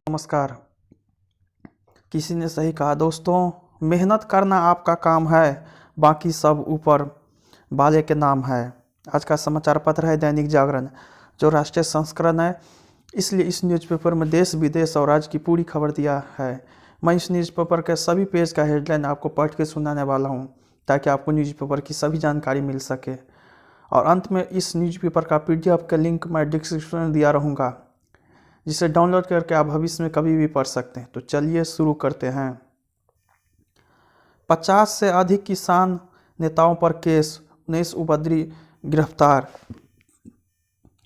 नमस्कार। किसी ने सही कहा दोस्तों, मेहनत करना आपका काम है, बाकी सब ऊपर वाले के नाम है। आज का समाचार पत्र है दैनिक जागरण, जो राष्ट्रीय संस्करण है, इसलिए इस न्यूज़पेपर में देश विदेश और राज्य की पूरी खबर दिया है। मैं इस न्यूज़पेपर के सभी पेज का हेडलाइन आपको पढ़ के सुनाने वाला हूँ, ताकि आपको न्यूज़पेपर की सभी जानकारी मिल सके। और अंत में इस न्यूज़पेपर का PDF का लिंक मैं डिस्क्रिप्शन में दिया रहूँगा, जिसे डाउनलोड करके आप भविष्य में कभी भी पढ़ सकते हैं। तो चलिए शुरू करते हैं। 50 से अधिक किसान नेताओं पर केस, 19 उपद्रवी गिरफ्तार।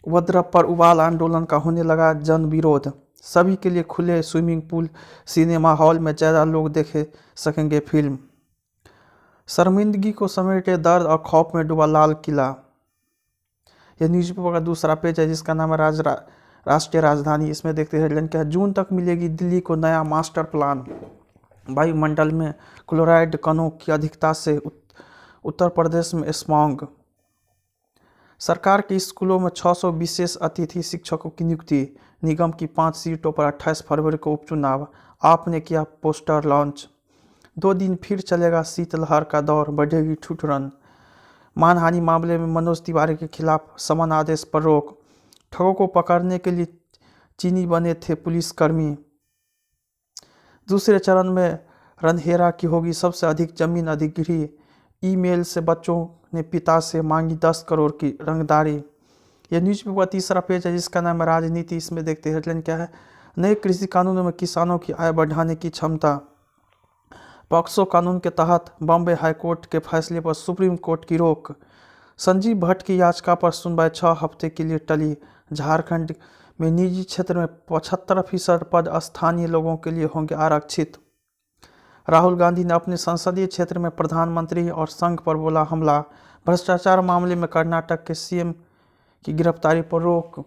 उपद्रव पर उबाल आंदोलन का होने लगा जन विरोध। सभी के लिए खुले स्विमिंग पूल, सिनेमा हॉल में ज़्यादा लोग देख सकेंगे फिल्म। शर्मिंदगी को समेटे दर्द और खौफ में डूबा लाल किला। यह न्यूज़पेपर का दूसरा पेज है, जिसका नाम है राष्ट्रीय राजधानी। इसमें देखते हैं हेडलाइन क्या है। जून तक मिलेगी दिल्ली को नया मास्टर प्लान। वायुमंडल में क्लोराइड कणों की अधिकता से उत्तर प्रदेश में स्मॉग। सरकार के स्कूलों में 600 विशेष अतिथि शिक्षकों की नियुक्ति। निगम की 5 सीटों पर 28 फरवरी को उपचुनाव। आपने किया पोस्टर लॉन्च। 2 दिन फिर चलेगा शीतलहर का दौर, बढ़ेगी ठिठुरन। मानहानि मामले में मनोज तिवारी के खिलाफ समन आदेश पर रोक। ठगों को पकड़ने के लिए चीनी बने थे पुलिसकर्मी। दूसरे चरण में रंधेरा की होगी सबसे अधिक जमीन अधिग्रही। ईमेल से बच्चों ने पिता से मांगी 10 करोड़ की रंगदारी। यह न्यूज़पेपर तीसरा पेज है, जिसका नाम है राजनीति। इसमें देखते हैं हेडलाइन क्या है। नए कृषि कानूनों में किसानों की आय बढ़ाने की क्षमता। पॉक्सो कानून के तहत बॉम्बे हाईकोर्ट के फैसले पर सुप्रीम कोर्ट की रोक। संजीव भट्ट की याचिका पर सुनवाई 6 हफ्ते के लिए टली। झारखंड में निजी क्षेत्र में 75% पद स्थानीय लोगों के लिए होंगे आरक्षित। राहुल गांधी ने अपने संसदीय क्षेत्र में प्रधानमंत्री और संघ पर बोला हमला। भ्रष्टाचार मामले में कर्नाटक के CM की गिरफ्तारी पर रोक।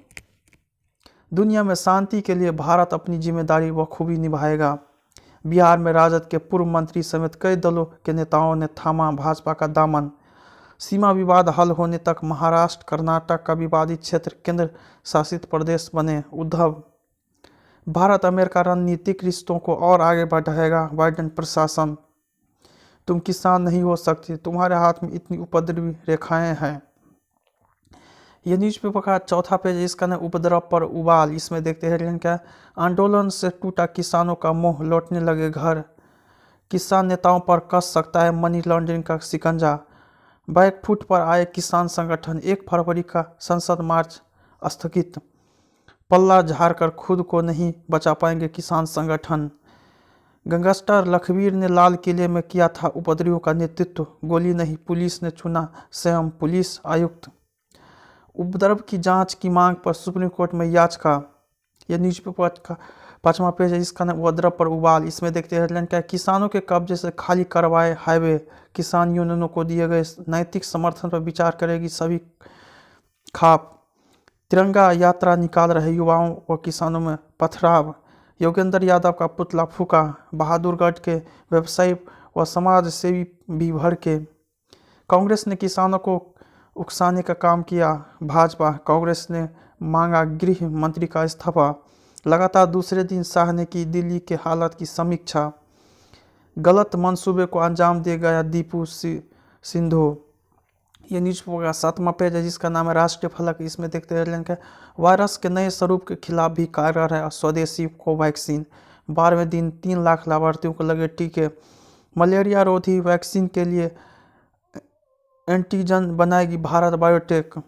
दुनिया में शांति के लिए भारत अपनी जिम्मेदारी बखूबी निभाएगा। बिहार में राजद के पूर्व मंत्री समेत कई दलों के नेताओं ने थामा भाजपा का दामन। सीमा विवाद हल होने तक महाराष्ट्र कर्नाटक का विवादित क्षेत्र केंद्र शासित प्रदेश बने। उद्धव। भारत अमेरिका रणनीतिक रिश्तों को और आगे बढ़ाएगा बाइडेन प्रशासन। तुम किसान नहीं हो सकते, तुम्हारे हाथ में इतनी उपद्रवी रेखाएं हैं। यह न्यूज़पेपर का चौथा पेज, इसका नाम उपद्रव पर उबाल। इसमें देखते हैं क्या। आंदोलन से टूटा किसानों का मोह, लौटने लगे घर। किसान नेताओं पर कस सकता है मनी लॉन्ड्रिंग का शिकंजा। बैकफुट पर आए किसान संगठन। 1 फरवरी का संसद मार्च स्थगित। पल्ला झाड़कर खुद को नहीं बचा पाएंगे किसान संगठन। गैंगस्टर लखबीर ने लाल किले में किया था उपद्रवियों का नेतृत्व। गोली नहीं, पुलिस ने चुना स्वयं पुलिस आयुक्त। उपद्रव की जांच की मांग पर सुप्रीम कोर्ट में याचिका। यह न्यूज़पेपर का 5वां पेज है, जिसका नाम उपद्रव पर उबाल। इसमें देखते हैं हेडलाइन क्या है। किसानों के कब्जे से खाली करवाए हाईवे। किसान यूनियनों को दिए गए नैतिक समर्थन पर विचार करेगी सभी खाप। तिरंगा यात्रा निकाल रहे युवाओं व किसानों में पथराव। योगेंद्र यादव का पुतला फूका। बहादुरगढ़ के व्यवसायी व समाज सेवी भी भड़के। कांग्रेस ने किसानों को उकसाने का काम किया। भाजपा कांग्रेस ने मांगा गृह मंत्री का इस्तीफा। लगातार दूसरे दिन शाह ने की दिल्ली के हालात की समीक्षा। गलत मंसूबे को अंजाम दे गया दीपू सिंधु। ये न्यूज़पेपर का 7वां पेज है, जिसका नाम है राष्ट्रीय फलक। इसमें देखते हैं वायरस के नए स्वरूप के खिलाफ भी कारगर है स्वदेशी कोवैक्सीन। 12वें दिन 3 लाख लाभार्थियों को लगे टीके। मलेरिया रोधी वैक्सीन के लिए एंटीजन बनाएगी भारत बायोटेक।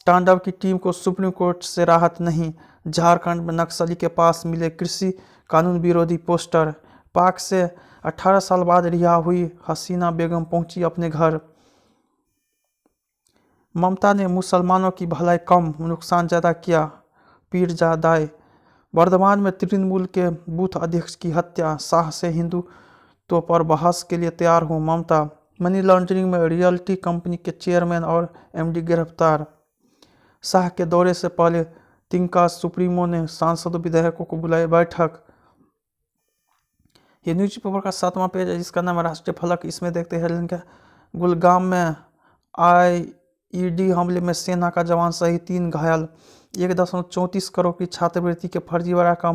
तांडव की टीम को सुप्रीम कोर्ट से राहत नहीं। झारखंड में नक्सली के पास मिले कृषि कानून विरोधी पोस्टर। पाक से 18 साल बाद रिहा हुई हसीना बेगम पहुंची अपने घर। ममता ने मुसलमानों की भलाई कम, नुकसान ज़्यादा किया, पीरजादाए। वर्धमान में तृणमूल के बूथ अध्यक्ष की हत्या। शाह से हिंदुत्व पर बहस के लिए तैयार हूँ, ममता। मनी लॉन्ड्रिंग में रियल्टी कंपनी के चेयरमैन और MD गिरफ्तार। शाह के दौरे से पहले तिनका सुप्रीमो ने सांसदों विधायकों को बुलाई बैठक। ये न्यूज़पेपर का 7वां पेज है, जिसका नाम है राष्ट्रीय फलक। इसमें देखते हैं क्या। गुलगाम में IED हमले में सेना का जवान सहित 3 घायल। 1.34 करोड़ की छात्रवृत्ति के फर्जीवाड़ा का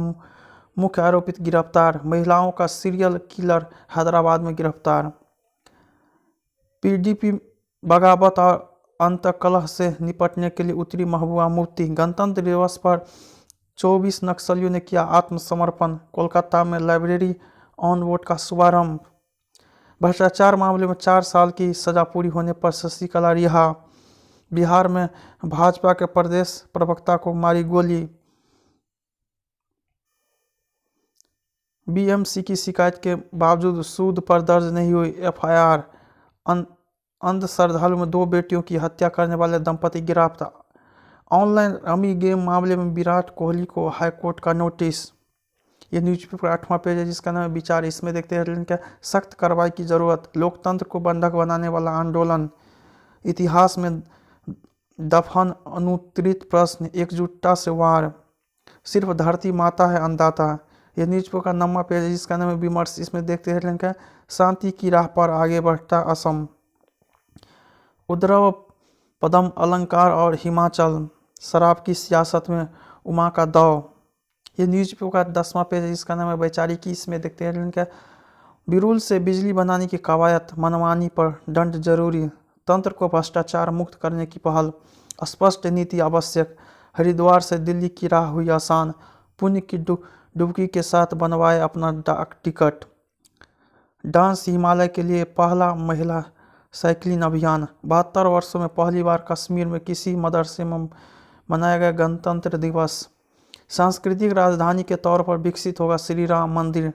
मुख्य आरोपित गिरफ्तार। महिलाओं का सीरियल किलर हैदराबाद में गिरफ्तार। पीडीपी बगावत और अंतकलह से निपटने के लिए उतरी महबूबा मुफ्ती। गणतंत्र दिवस पर 24 नक्सलियों ने किया आत्मसमर्पण। कोलकाता में लाइब्रेरी ऑन वोट का शुभारंभ। भ्रष्टाचार मामले में 4 साल की सजा पूरी होने पर शशिकला रिहा। बिहार में भाजपा के प्रदेश प्रवक्ता को मारी गोली। बीएमसी की शिकायत के बावजूद सूद पर दर्ज नहीं हुई एफआईआर। अंध श्रद्धालु में 2 बेटियों की हत्या करने वाले दंपति गिरफ्तार। ऑनलाइन रमी गेम मामले में विराट कोहली को हाईकोर्ट का नोटिस। ये न्यूज़पेपर 8वां पेज है जिसका नाम है विचार। इसमें देखते हैं क्या सख्त कार्रवाई की जरूरत। लोकतंत्र को बंधक बनाने वाला आंदोलन। इतिहास में दफन अनुत्तरित प्रश्न। एकजुटता से वार। सिर्फ धरती माता है अन्नदाता। यह न्यूज़पेपर का 9वां पेज है जिसका नाम है विमर्श। इसमें देखते हैं क्या शांति की राह पर आगे बढ़ता असम। उद्रव पदम अलंकार और हिमाचल। शराब की सियासत में उमा का दाव। ये न्यूज़पेपर का 10वां पेज है जिसका नाम है वैचारिकी। इसमें देखते हैं क्या बिरुल से बिजली बनाने की कवायद। मनमानी पर दंड जरूरी। तंत्र को भ्रष्टाचार मुक्त करने की पहल। स्पष्ट नीति आवश्यक। हरिद्वार से दिल्ली की राह हुई आसान। पुण्य की डुबकी के साथ बनवाए अपना डाक टिकट। डांस हिमालय के लिए पहला महिला साइकिलिंग अभियान। 72 वर्षों में पहली बार कश्मीर में किसी मदरसे में मनाया गया गणतंत्र दिवस। सांस्कृतिक राजधानी के तौर पर विकसित होगा श्री राम मंदिर।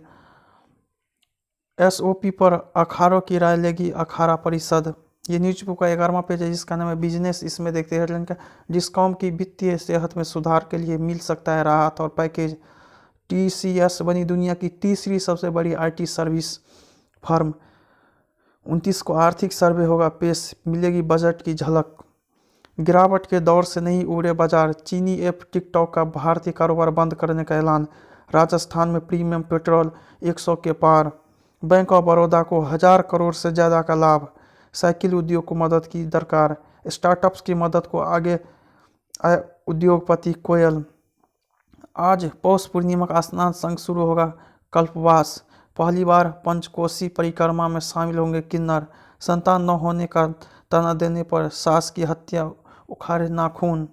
एसओपी पर अखाड़ों की राय लेगी अखाड़ा परिषद। ये न्यूज़पेपर का 11वां पेज है जिसका नाम है बिजनेस। इसमें देखते हैं कि डिस्कॉम की वित्तीय सेहत में सुधार के लिए मिल सकता है राहत और पैकेज। टीसीएस बनी दुनिया की तीसरी सबसे बड़ी आईटी सर्विस फर्म। 29 को आर्थिक सर्वे होगा पेश। मिलेगी बजट की झलक। गिरावट के दौर से नहीं उड़े बाजार। चीनी ऐप टिकटॉक का भारतीय कारोबार बंद करने का ऐलान। राजस्थान में प्रीमियम पेट्रोल 100 के पार। बैंक ऑफ बड़ौदा को 1000 करोड़ से ज़्यादा का लाभ। साइकिल उद्योग को मदद की दरकार। स्टार्टअप्स की मदद को आगे आए उद्योगपति कोयल। आज पौष पूर्णिमा का स्नान संग शुरू होगा कल्पवास। पहली बार पंचकोसी परिक्रमा में शामिल होंगे किन्नर। संतान न होने का तना देने पर सास की हत्या उखाड़े नाखून।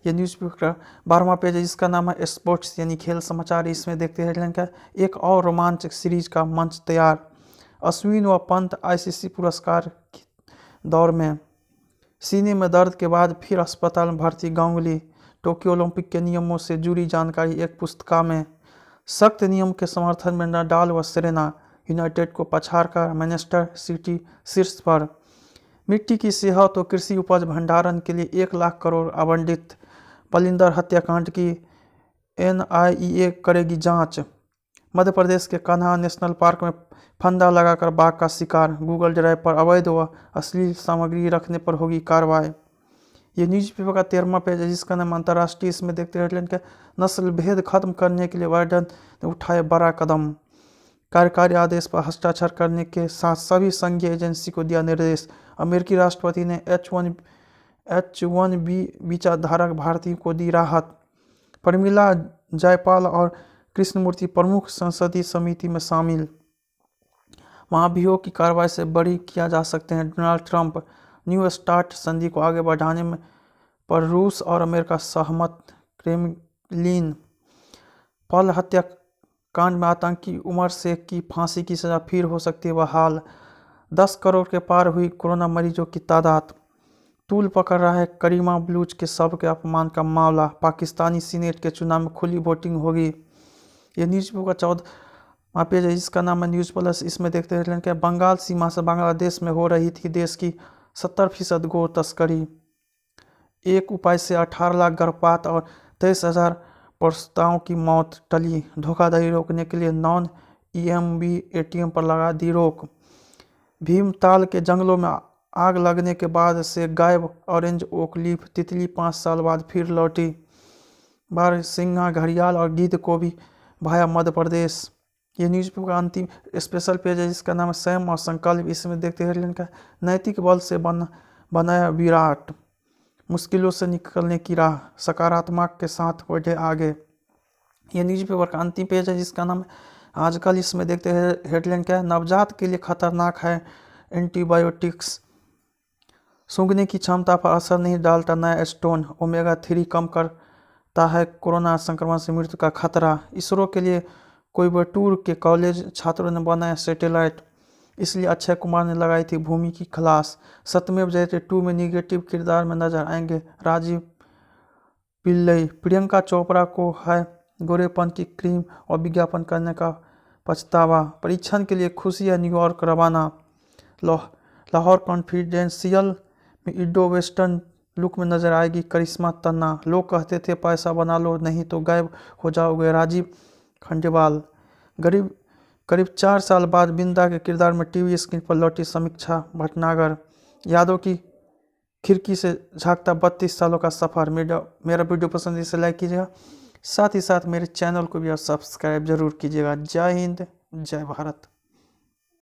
ये न्यूज़पेपर 12वां पेज है जिसका नाम है स्पोर्ट्स यानी खेल समाचार। इसमें देखते हैं क्या एक और रोमांचक सीरीज का मंच तैयार। अश्विन व पंत आईसीसी पुरस्कार के दौर में। सीने में दर्द के बाद फिर अस्पताल में भर्ती गांगुली। टोक्यो ओलंपिक के नियमों से जुड़ी जानकारी एक पुस्तिका में। सख्त नियम के समर्थन में नडाल व सेरेना। यूनाइटेड को पछाड़कर मैनचेस्टर सिटी शीर्ष पर। मिट्टी की सेहत और कृषि उपज भंडारण के लिए 1 लाख करोड़ आवंटित। पलिंदर हत्याकांड की एनआईए करेगी जांच। मध्य प्रदेश के कान्हा नेशनल पार्क में फंदा लगाकर बाघ का शिकार। गूगल ड्राइव पर अवैध व अश्लील सामग्री रखने पर होगी कार्रवाई। ये न्यूज़पेपर का 13वां पेज है जिसका नाम अंतर्राष्ट्रीय। इसमें देखते हैं कि नस्ल भेद खत्म करने के लिए बाइडेन ने उठाए बड़ा कदम। कार्यकारी आदेश पर हस्ताक्षर करने के साथ सभी संघीय एजेंसी को दिया निर्देश। अमेरिकी राष्ट्रपति ने H1B वीजा धारक भारतीयों को दी राहत। प्रमिला जायसवाल और कृष्णमूर्ति प्रमुख संसदीय समिति में शामिल। महाभियोग की कार्रवाई से बरी किया जा सकते हैं डोनाल्ड ट्रंप। न्यू स्टार्ट संधि को आगे बढ़ाने में पर रूस और अमेरिका सहमत। क्रेमलिन। पल हत्याकांड में आतंकी उमर शेख की फांसी की सजा फिर हो सकती है बहाल। 10 करोड़ के पार हुई कोरोना मरीजों की तादाद। तूल पकड़ रहा है करीमा बलूच के शव के अपमान का मामला। पाकिस्तानी सीनेट के चुनाव में खुली वोटिंग होगी। ये न्यूज़पेपर का 14वां पेज है जिसका नाम है न्यूज़ प्लस। इसमें देखते हैं कि बंगाल सीमा से बांग्लादेश में हो रही थी देश की 70% गो तस्करी। एक उपाय से 18 लाख गर्भपात और 23,000 प्रसूताओं की मौत टली। धोखाधड़ी रोकने के लिए नॉन ईएमवी एटीएम पर लगा दी रोक। भीमताल के जंगलों में आग लगने के बाद से गायब ऑरेंज ओक लीफ तितली 5 साल बाद फिर लौटी। बारहसिंगा घड़ियाल और गिद्ध को भी भाया मध्य प्रदेश। ये न्यूज़पेपर का अंतिम स्पेशल पेज है जिसका नाम है संयम और संकल्प। इसमें देखते हैं का नैतिक बल से बनाया विराट। मुश्किलों से निकलने की राह सकारात्मक के साथ बढ़े आगे। यह न्यूज़पेपर का अंतिम पेज है जिसका नाम आजकल। इसमें देखते हैं हेडलाइन क्या है, नवजात के लिए खतरनाक है एंटीबायोटिक्स, सूंघने की क्षमता पर असर नहीं डालता नया स्टोन, ओमेगा 3 कम करता है कोरोना संक्रमण से मृत्यु का खतरा। इसरो के लिए कोयम्बटूर के कॉलेज छात्रों ने बनाया सैटेलाइट, इसलिए अक्षय कुमार ने लगाई थी भूमि की खलास। सत्यमेव जयते 2 में निगेटिव किरदार में नजर आएंगे राजीव पिल्लई। प्रियंका चोपड़ा को है गोरेपन की क्रीम और विज्ञापन करने का पछतावा। परीक्षण के लिए खुशियां न्यूयॉर्क रवाना। लाहौर कॉन्फिडेंशियल में इंडो वेस्टर्न लुक में नजर आएगी करिश्मा तन्ना। लोग कहते थे पैसा बना लो नहीं तो गायब हो जाओगे, राजीव खंडेलवाल। करीब 4 साल बाद बिंदा के किरदार में टीवी स्क्रीन पर लौटी समीक्षा भटनागर। यादों की खिड़की से झांकता 32 सालों का सफ़र। मेरा वीडियो पसंद है इसे लाइक कीजिएगा, साथ ही साथ मेरे चैनल को भी आप सब्सक्राइब जरूर कीजिएगा। जय हिंद, जय भारत।